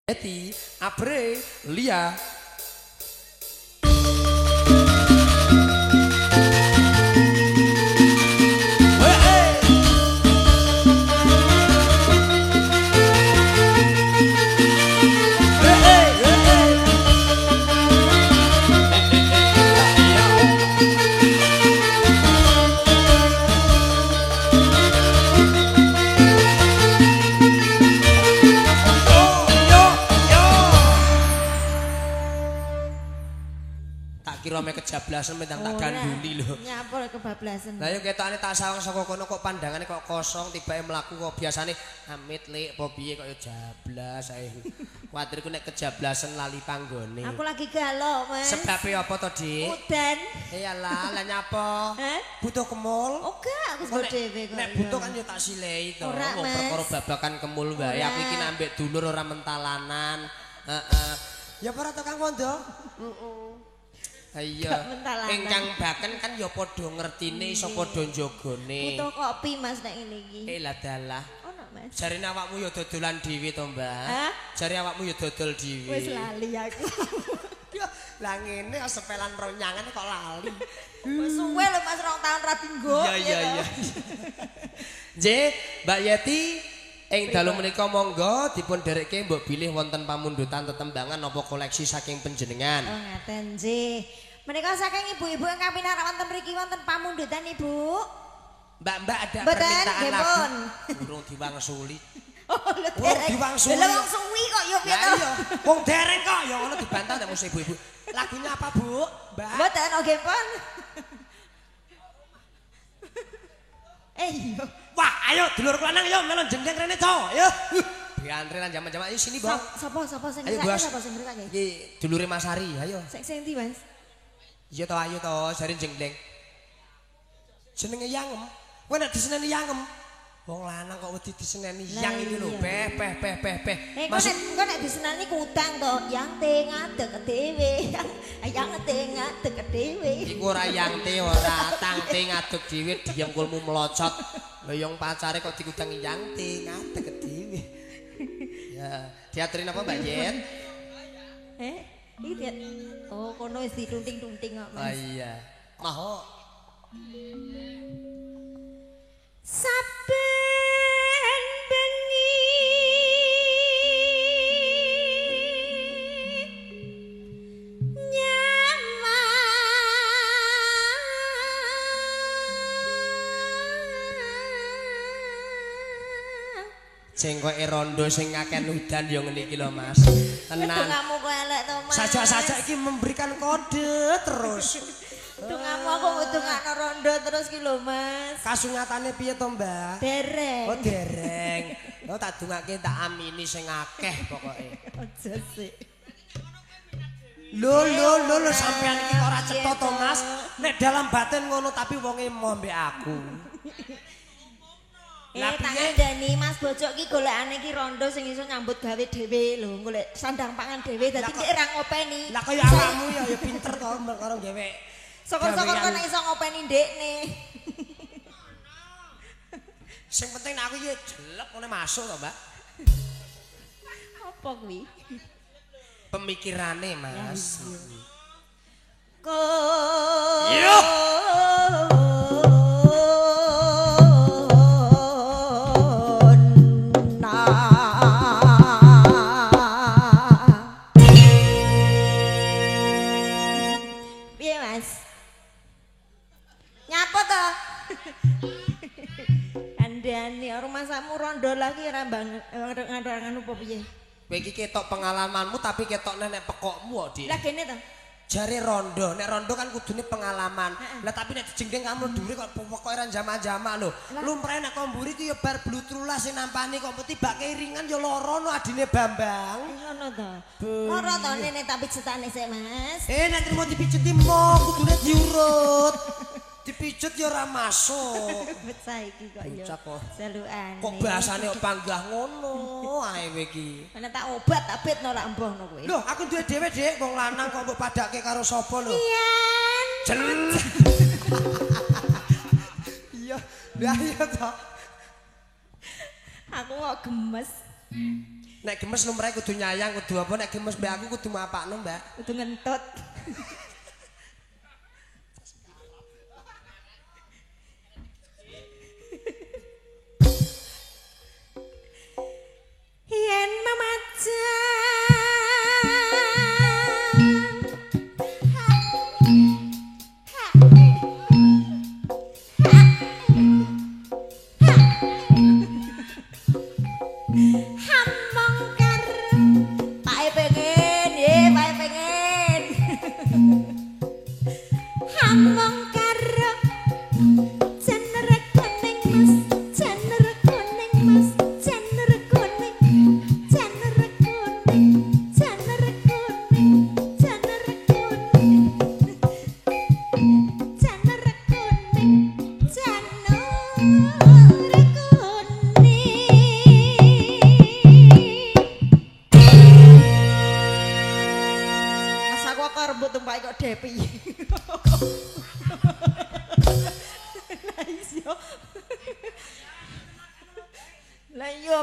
Eti, Abre, Lia. Kira me kejablasan mentang tak ganduli lho. Nyapur kebablasan. Lah yo ketokane tak sawang saka kono kok pandangane kok kosong tibake mlaku kok biasane amit lik apa piye kok yo jablas ae. Kuwatirku nek kejablasan lali panggone. Aku lagi galau, Mas. Sebabe apa to, Dik? Udan. Iyalah, lah nyapa? Butuh kemul? Oh, gak, aku go dhewe kok. Nek butuh kan yo tak silehi to. Wong perkara babakan kemul wae. Aku iki nambek dulur ora mentalanan. Heeh. Ya para tukang wondo? Iya, ingkang baken kan ya padha ngertine iso padha njogone. Butuh kopi Mas nek ngene iki. Lah dalah. Ono Mas. Jarine awakmu ya dodolan dhewe to, Mbak. Jare awakmu ya dodol dhewe. Wis lali aku. Lah ngene sepelan ronyangan kok lali. Wis suwe lho Mas 2 tahun ra dinggo. Iya. Nggih, Mbak Yeti ing dalu menika monggo dipun derekke mbok bilih wonten pamundutan tetembangan napa koleksi saking panjenengan. Oh ngaten nggih. Menika saking ibu-ibu ingkang pinarak wonten mriki wonten pamundutan Ibu. Mbak ada permintaan lagu. Durung diwangsuli. Oh diwangsuli. Lha wong suwi kok ya piye to? Iya, wong dereng kok ya ngono dibantah nek mesti ibu-ibu. Lagunya apa, Bu? Mbak. Mboten nggih pun. Iya. Wah, ayo dulur lanang yo melon jengking rene, Cok. Ayo. Diantre lan jaman-jaman ayo sini, Bang. Sapa sing ngrikake? Iki dulure Mas Ari, ayo. Sing ndi, Mas? Iya to, ayo to, jare jengkleng. Jenenge Yangem. Kowe nek diseneni Yangem. Wong lanang kok wedi diseneni yang iki lho, peh. Masuk kok nek diseneni kutang to, yang te ngadeg dhewe. Yang te ngadeg dhewe. Iku ora yang te ora, tang te ngadeg dhewe diengkulmu melocot. Lha yang pacare kok dikutang yang te ngadeg dhewe. Ya, diaturin apa Mbak Yen? Iki oh kono wis ditunting-tunting kok, Mas. Oh iya. Maho. Saben bengi Jengkoke rondo sing ngakeh udan ya ngene iki lho Mas. Tenan. Tungamu kok elek to Mas. Sajak-sajak iki memberikan kode terus. Tungamu aku ngutungakno rondo terus ki lho Mas. Kasungatane piye to Mbak? Dereng. Oh dereng. Oh tak dungake tak amini sing akeh pokoke. Aja sik. Lho sampean iki ora cetha to Mas. Nek dalam batin ngono tapi wonge mau mbek aku. Tak ngandani Mas Bojok ki golekane ki rondo sing iso nyambut gawe dhewe lho, golek sandang pangan dhewe dadi nek ra ngopeni. Lah kaya awakmu ya pinter to karo gawe. Sokor-sokor kan iso ngopeni ndekne. Sing penting nek aku iki jelek ngene masuk to, Mbak. Apa kuwi? Pemikirane, Mas. Yo. Masamu rondo lagi ora ngandangan apa piye? Kowe iki ketok pengalamanmu tapi ketok nek pekokmu kok, Dik. Lah kene to. Jare rondo, nek rondo kan kudune pengalaman. Lah tapi nek dijengking kamu dhuwure kok pokoke ora jamak-jamak lho. Lumrahe nek komburi ki ya bar blutrulas sing nampani kok tibake iringan ya lara no adine Bambang. Ngono to. Lara to nene tapi cetane sik, Mas. Nek trimo dipicuti mo kudune diurut. Dipicut ya ora masuk. Bet saiki kok ya. Selukane. Kok bahasane kok panggah ngono ae kowe iki. Ana tak obat tak betno lak mbohno kowe. Lho, aku duwe dhewe, Dik, wong lanang kok mbok padake karo sapa lho? Iyan. Iya, lah iya to. Aku kok gemes. Nek gemes lumrahe kudu nyayang, kudu apa nek gemes mbek aku kudu mapakno, Mbak. Kudu ngentut. Yen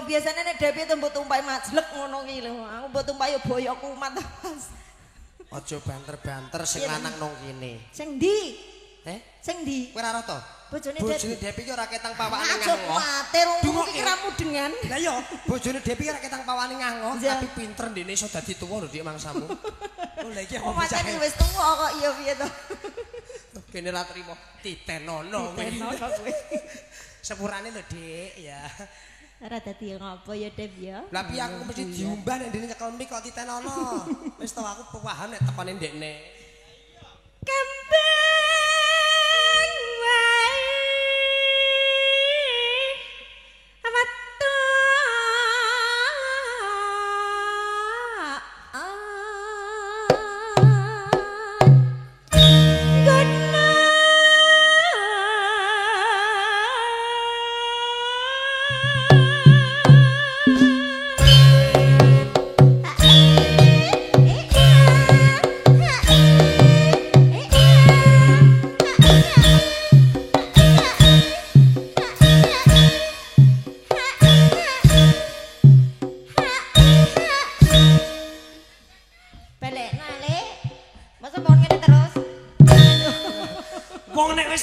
biasanya nek Depi mbok tumpai majlek ngono ki lho. Aku mbok tumpai yo boyo kumat Mas. Aja banter-banter sing lanang nang kene. Sing ndi? Sing ndi? Kowe ora ro to? Bojone Depi ki ora ketang pawane ngangoh. ngangoh. Aja kuwatir wong iki ramu dengan. Lah iya, bojone Depi ora ketang pawane ngangoh, tapi pinter ndene iso dadi tuwa lho Dik mangsamu. Oh lah iki aku macane wis tuwa kok iya piye to. Kene ra trimo titenono. Titenono kowe. Sepurane lho Dik, ya. Ora dadi ngopo ya Dep ya. Lah piye aku mesti diumbah nek ndene nyekel mik kok titenono. Wis to aku paham nek tekone ndekne. Kembang wae amatu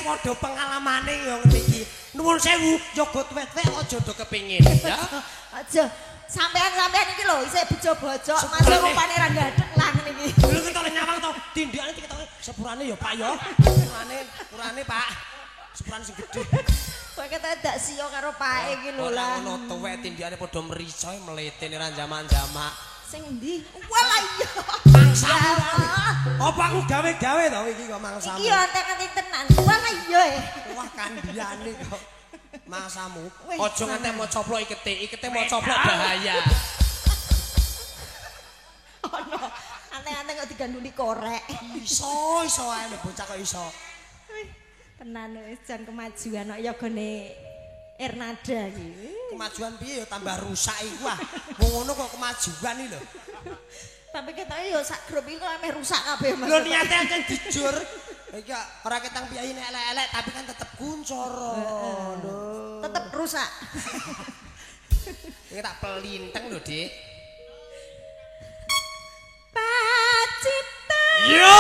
padha pengalamane ya ngene iki. Nuwun sewu, jogot wet-wet aja do kepengin ya. Aja. Sampean iki lho isih bejo-bojok, masuk rupane ra ndadek lang niki. Lho ketok nyawang to, tindakane diketoke sepurane ya Pak ya. Sepurane Pak. Sepurane sing gedhe. Kok ketok dak siyo karo Pak iki lho lah. Ora ngono tuwek tindakane padha meriso mletene ra jaman-jamak. Sing ndi? Walah iya. Mangsamu. Apa aku gawe-gawe to iki kok mangsamu. Iki antek-antek tenan. Walah iya. Wah kandhane kok. Mangsamu. Aja nganti mau coplok ikete mau coplok bahaya. Ono. Antek-antek kok diganduli korek. Iso ae bocah kok iso. Tenan wis jan kemajuan kok ya gone Ernada iki. Kemajuan piye ya tambah rusak iku ah. Wong ngono kok kemajuan iki lho. Tapi ketoke ya sak grup iki kok ameh rusak kabeh Mas. Lho niate ancen dijur. Iki ora ketang piyaine elek-elek tapi kan tetep kuncoro. Lho. Tetep rusak. Iki tak pelinteng lho, Dik. Pacita. Yo.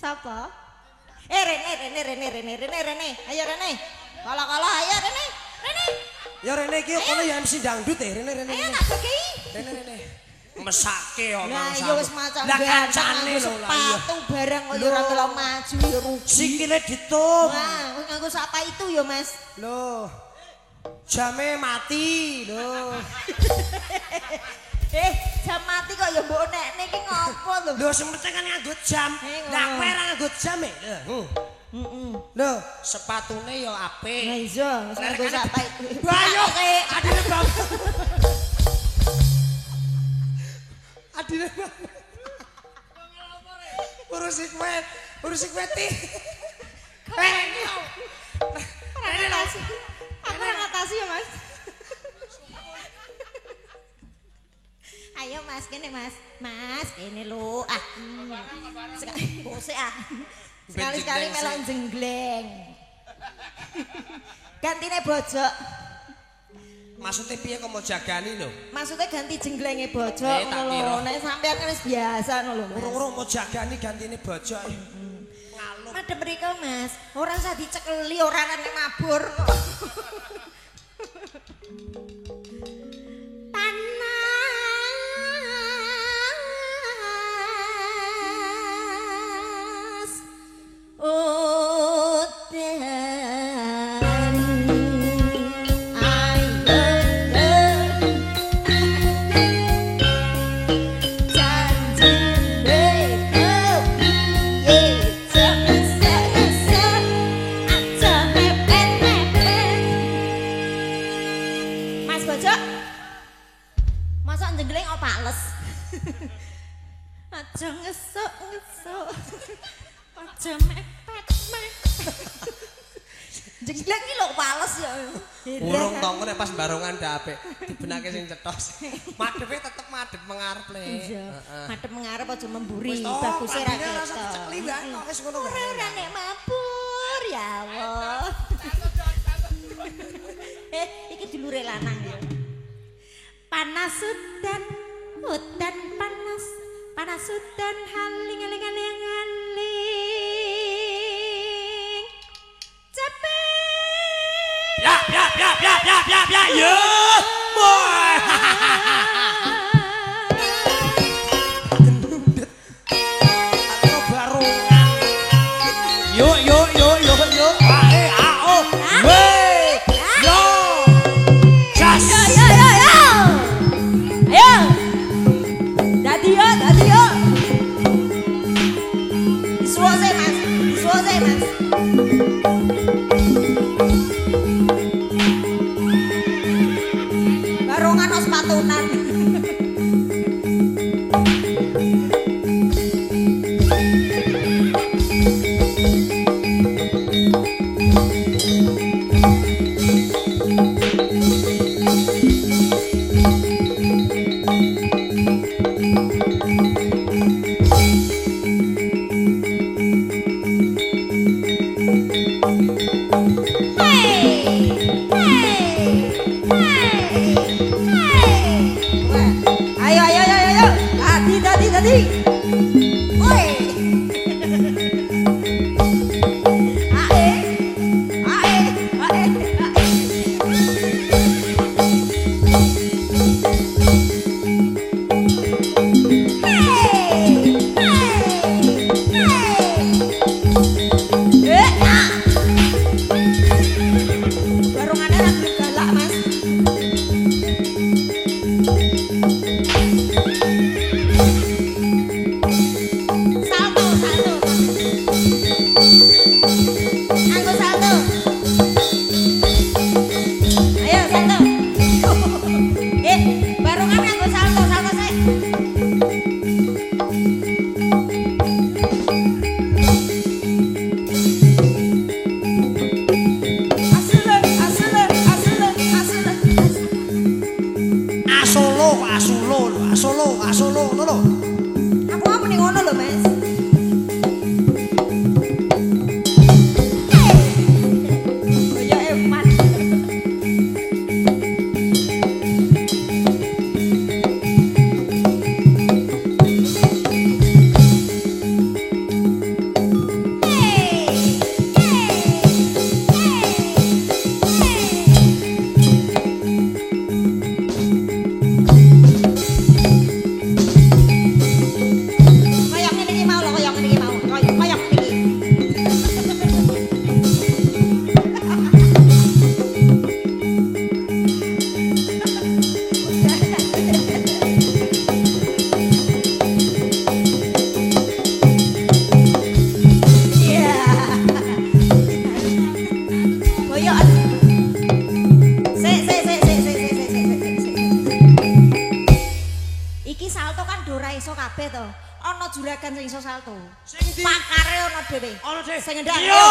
Sapa? Rene. Ayo Rene. Kala-kala ayo Rene. Ya rene iki kono ya MC dangdut rene. Ayo tak bagi. Rene. Mesake yo Lah ya wis macam lah kancane lho sepatu barang kok ora telo maju ya rugi. Sikile ditum. Wah, kowe nganggo sapa itu ya, Mas? Loh. Jame mati lho. Jam mati kok ya mbok nekne iki ngopo lho? Lho sing penting kan nganggo jam. Lah kowe ora nganggo jam e. Lho, sepatune ya apik. Lah iya, wis nganggo sapa itu. Ayo, adine Bang. Adine Bang. Urusi kowe ti. Aku ora ngatasi ya, Mas. Ayo Mas, kene Mas. Mas, kene lho. Sekali-sekali melok jenggleng. Gantine bojok. Maksudnya piye kok mau jagani lho? Maksudnya ganti jenglenge bojok ngono lho. Nek sampean kan wis biasa ngono lho, Mas. Urung-urung mau jagani gantine bojok. Ngalung. Madhep mriko, Mas. Ora usah dicekeli, ora nek mabur. Panas udan aja ngesuk-ngesuk aja mepet-mepet jenggleng iki lho pales ya urung tonggo nek pas barongan ndak apik dibenake sing cetos madhepe tetep madhep mengarep le madhep mengarep aja memburi baguse ra ketok cekli wae wis ngono wae ora nek mabur ya Allah iki dulure lanang ya panas udan panas panas udan haling cepet ya yo boy aku barongan yo ae ao we yo jas ayo dadi yo suose mas barongan os patunan Solo lho. Aku apa ning ngono lho, Mas. Ya eman. Iki salto kan do ora iso kabeh to. Ana juragan sing iso salto. Sing ndi? Pakare ana dhewe. Ana dhewe. Sing ngendang. Yo,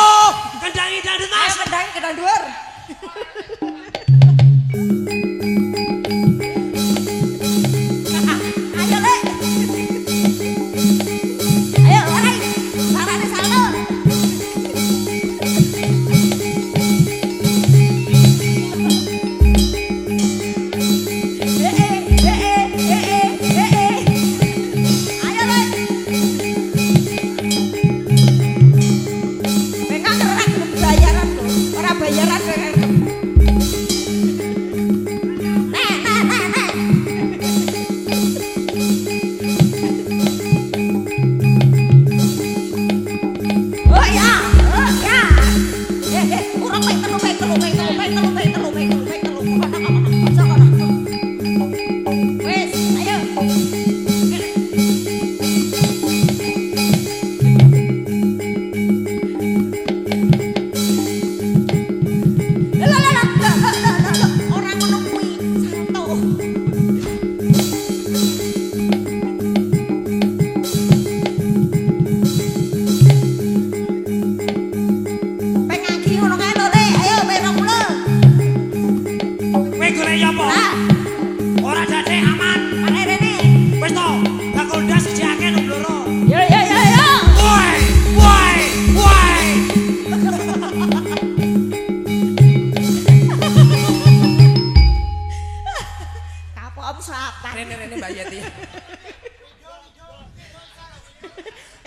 kendangi dangdut Mas. Ayo kendangi kendang dhuwur. Ayo Lek. Ayo Lek. Sarane salto. Ayo Lek. Pengen ora gelem bayaran lho. Ora bayaran pengen. Oh ya, oh ya. Kurang baik telu. Wes, ayo. Orang ngono kuwi salto. Pengagi ngono kae lho, Lek. Ayo benok mulo. Kowe golek apa? Ah, Ora dadi aman. arek rene. Wis to, bakul ndas siji akeh nang bloro. Yo. Woi. Kapok sapan. Rene Mbak Yati.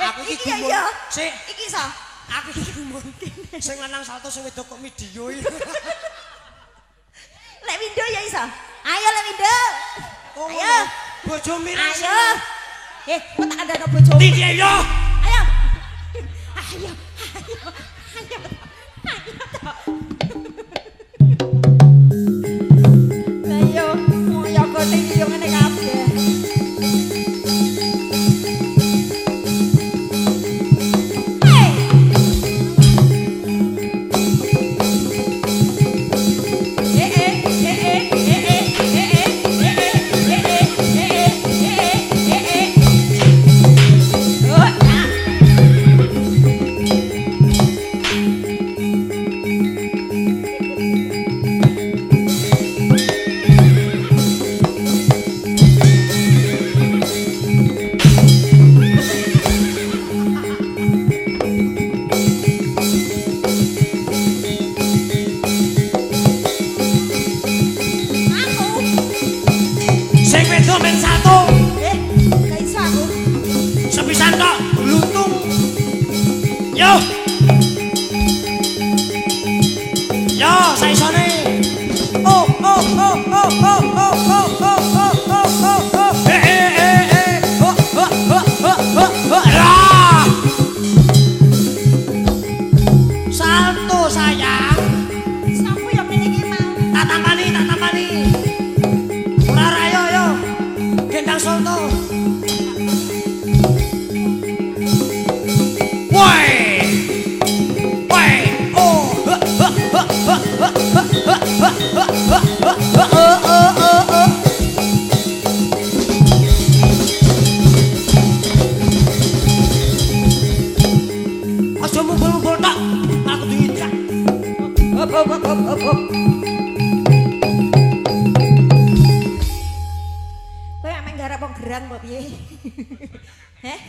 Aku iki Iki gumun. ya. Sik, Iki iso. aku iki gumun. Sing lanang salto sing wedok kok video iki. Lek Windo ya iso. Ayo Lek Windo. Oh, Ayo. bojo mirang. Ayo. Kok tak kandhano bojomu. Ndi dia yo? Ayo. Ayo, moyo kote iki yo ngene kabeh. Sing wedok men salto. Gak iso aku. Sepisan tok luntung. Yo. Yo, saisone. Oh. Lah. Salto sayang. Sapu yang ngene iki mau. Tak tampani. Ora rayo yo. Gendang salto. Woi. Oh. Aja mumpul-mumpul tok. Aku diidak. Hop. Kowe ameng garap wong gerang apa piye? Heh.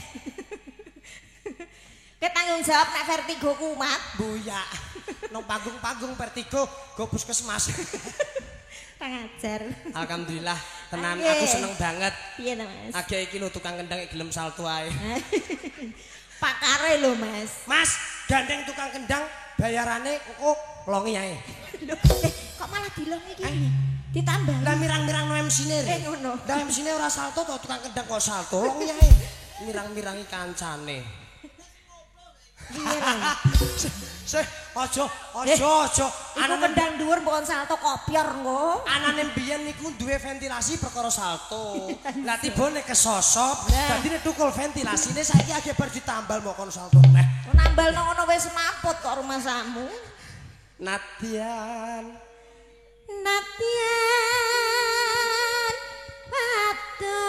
Kowe tanggung jawab nek vertigo kumat. Buyak. Nang panggung-panggung Vertigo go puskesmas. Tak ngajar. Alhamdulillah, tenan Oke. aku seneng banget. Piye to, Mas? Age iki lho tukang kendang gelem salto ae. Pakare lho, Mas. Mas, gandeng tukang kendang bayarane kok longi ae. Lho, kok malah dilong iki? Ditambah. Lah mirang-mirang no MC-ne. Ngono. Lah MC-ne ora salto to tukang kendang kok salto longi ae. Mirang-mirangi kancane. Piye lho? Aja. Iku kendang dhuwur mbok salto kopior nggo. Anane mbiyen niku duwe ventilasi perkara salto. Lah tibane kesosop, dadine tukul ventilasine saiki age bar ditambal mau kon salto neh. Nambal nang ngono wis maput kok rumah samu. Natian Natian padha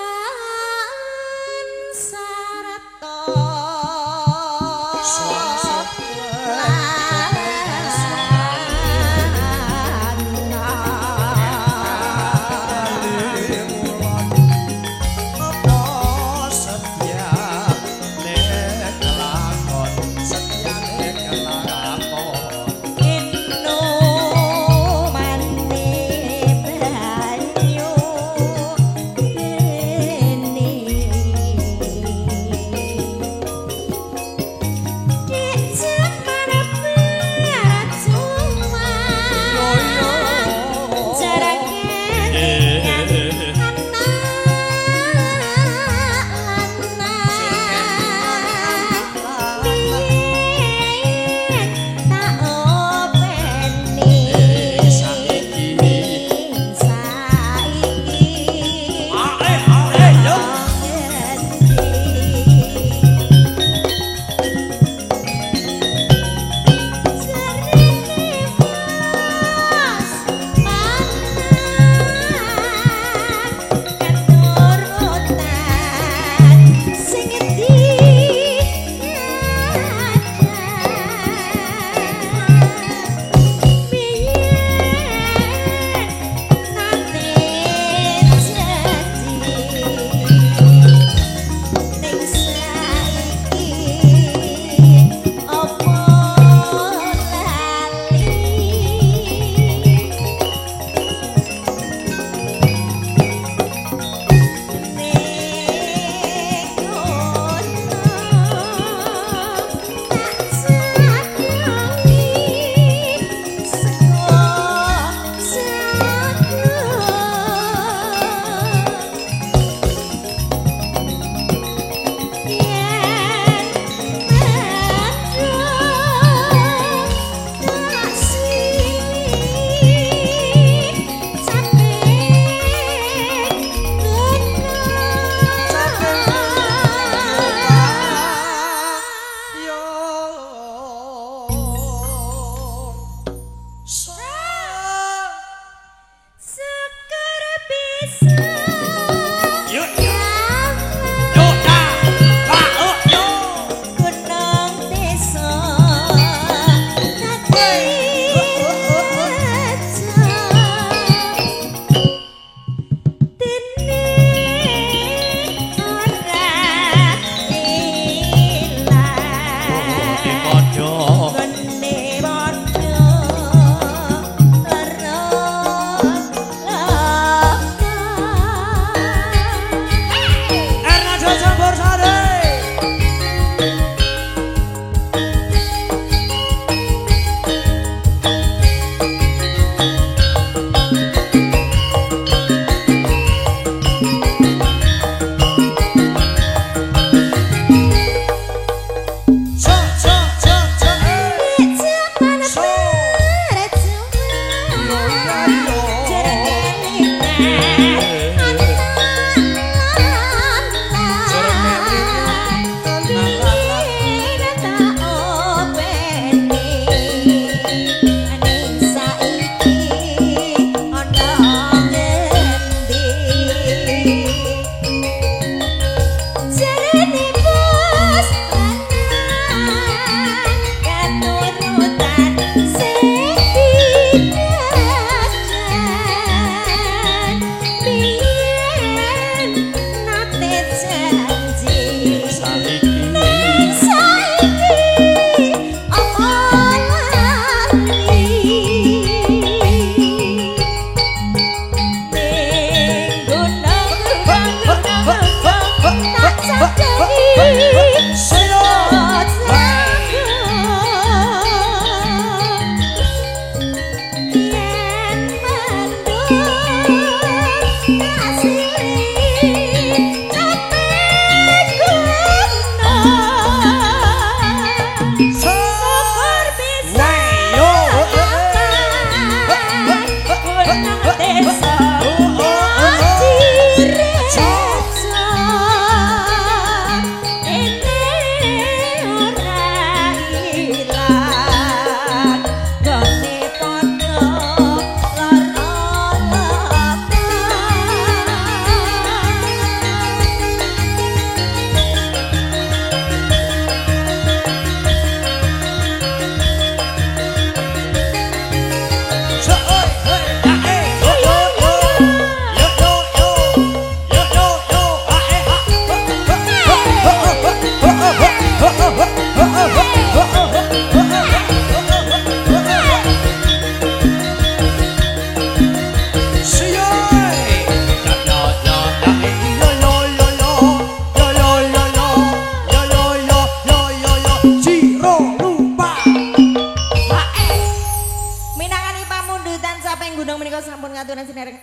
gunung menika sampun ngaturan sinereng